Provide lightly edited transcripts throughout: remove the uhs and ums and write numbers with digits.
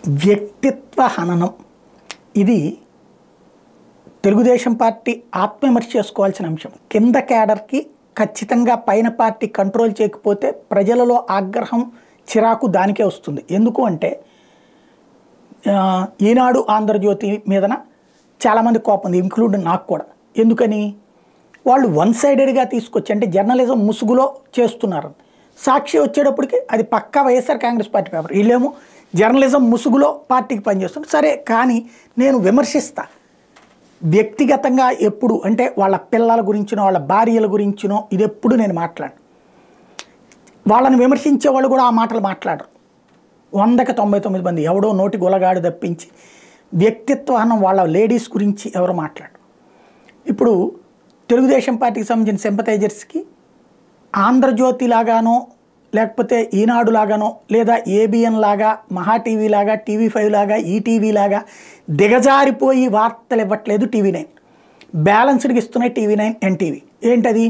వ్యక్తిత్వ హననం ఇది తెలుగుదేశం పార్టీ ఆత్మవిమర్శ చేసుకోవాల్సిన అంశం. కింద క్యాడర్కి ఖచ్చితంగా పైన పార్టీ కంట్రోల్ చేయకపోతే ప్రజలలో ఆగ్రహం చిరాకు దానికే వస్తుంది. ఎందుకు అంటే ఈనాడు ఆంధ్రజ్యోతి మీదన చాలామంది కోపం ఉంది, ఇంక్లూడ్ నాకు కూడా. ఎందుకని వాళ్ళు వన్ సైడెడ్గా తీసుకొచ్చి అంటే జర్నలిజం ముసుగులో చేస్తున్నారు. సాక్షి వచ్చేటప్పటికి అది పక్కా వైఎస్ఆర్ కాంగ్రెస్ పార్టీ పేపర్, వీళ్ళేమో జర్నలిజం ముసుగులో పార్టీకి పనిచేస్తున్నారు. సరే, కానీ నేను విమర్శిస్తా వ్యక్తిగతంగా ఎప్పుడు అంటే వాళ్ళ పిల్లల గురించినో వాళ్ళ భార్యల గురించినో ఇది ఎప్పుడు నేను మాట్లాడను. వాళ్ళని విమర్శించే వాళ్ళు కూడా ఆ మాటలు మాట్లాడరు. 100కి 99 మంది ఎవడో నోటి గొలగాడు తప్పించి వ్యక్తిత్వాన్ని వాళ్ళ లేడీస్ గురించి ఎవరు మాట్లాడరు. ఇప్పుడు తెలుగుదేశం పార్టీకి సంబంధించిన సింపథైజర్స్కి ఆంధ్రజ్యోతి లాగానో లేకపోతే ఈనాడు లాగానో లేదా ఏబిఎన్ లాగా మహా టీవీ లాగా TV5 లాగా ఈటీవీ లాగా దిగజారిపోయి వార్తలు ఇవ్వట్లేదు TV9. బ్యాలెన్స్డ్గా ఇస్తున్నాయి TV9 ఎన్టీవీ. ఏంటది,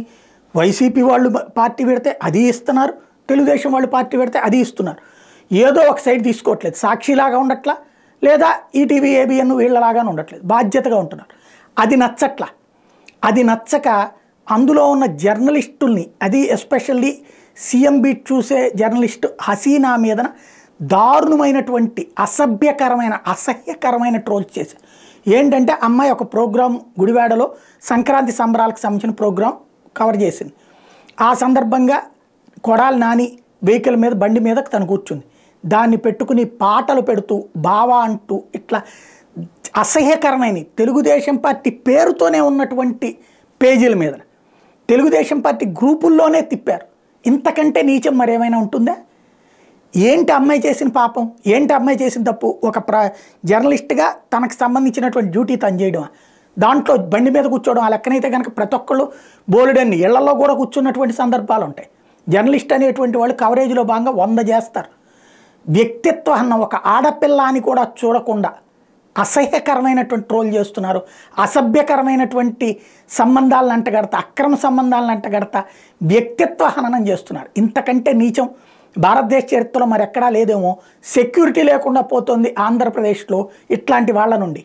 వైసీపీ వాళ్ళు పార్టీ పెడితే అది ఇస్తున్నారు, తెలుగుదేశం వాళ్ళు పార్టీ పెడితే అది ఇస్తున్నారు. ఏదో ఒక సైడ్ తీసుకోవట్లేదు. సాక్షిలాగా ఉండట్లా, లేదా ఈటీవీ ఏబిఎన్ వీళ్ళలాగానే ఉండట్లేదు, బాధ్యతగా ఉంటున్నారు. అది నచ్చట్లా. అది నచ్చక అందులో ఉన్న జర్నలిస్టుల్ని, అది ఎస్పెషల్లీ CMB చూసే జర్నలిస్టు హసీనా మీదన దారుణమైనటువంటి అసభ్యకరమైన అసహ్యకరమైన ట్రోల్స్ చేశారు. ఏంటంటే అమ్మాయి ఒక ప్రోగ్రాం గుడివాడలో సంక్రాంతి సంబరాలకు సంబంధించిన ప్రోగ్రాం కవర్ చేసింది. ఆ సందర్భంగా కొడాలి నాని వెహికల్ మీద బండి మీద తను కూర్చుంది. దాన్ని పెట్టుకుని పాటలు పెడుతూ బావా అంటూ ఇట్లా అసహ్యకరమైన తెలుగుదేశం పార్టీ పేరుతోనే ఉన్నటువంటి పేజీల మీద తెలుగుదేశం పార్టీ గ్రూపుల్లోనే తిప్పారు. ఇంతకంటే నీచం మరేమైనా ఉంటుందా? ఏంటి అమ్మాయి చేసిన పాపం, ఏంటి అమ్మాయి చేసిన తప్పు? ఒక జర్నలిస్ట్గా తనకు సంబంధించినటువంటి డ్యూటీ తను చేయడం, దాంట్లో బండి మీద కూర్చోవడం. ఆ లెక్కనైతే కనుక ప్రతి ఒక్కళ్ళు బోలెడన్ని ఇళ్లలో కూడా కూర్చున్నటువంటి సందర్భాలు ఉంటాయి. జర్నలిస్ట్ అనేటువంటి వాళ్ళు కవరేజ్లో భాగంగా 100 చేస్తారు. వ్యక్తిత్వం అన్న ఒక ఆడపిల్ల అని కూడా చూడకుండా అసహ్యకరమైనటువంటి ట్రోల్ చేస్తున్నారు. అసభ్యకరమైనటువంటి సంబంధాలను అంటగడతా, అక్రమ సంబంధాలను అంటగడతా వ్యక్తిత్వ హననం చేస్తున్నారు. ఇంతకంటే నీచం భారతదేశ చరిత్రలో మరి ఎక్కడా లేదేమో. సెక్యూరిటీ లేకుండా పోతుంది ఆంధ్రప్రదేశ్లో ఇట్లాంటి వాళ్ళ నుండి.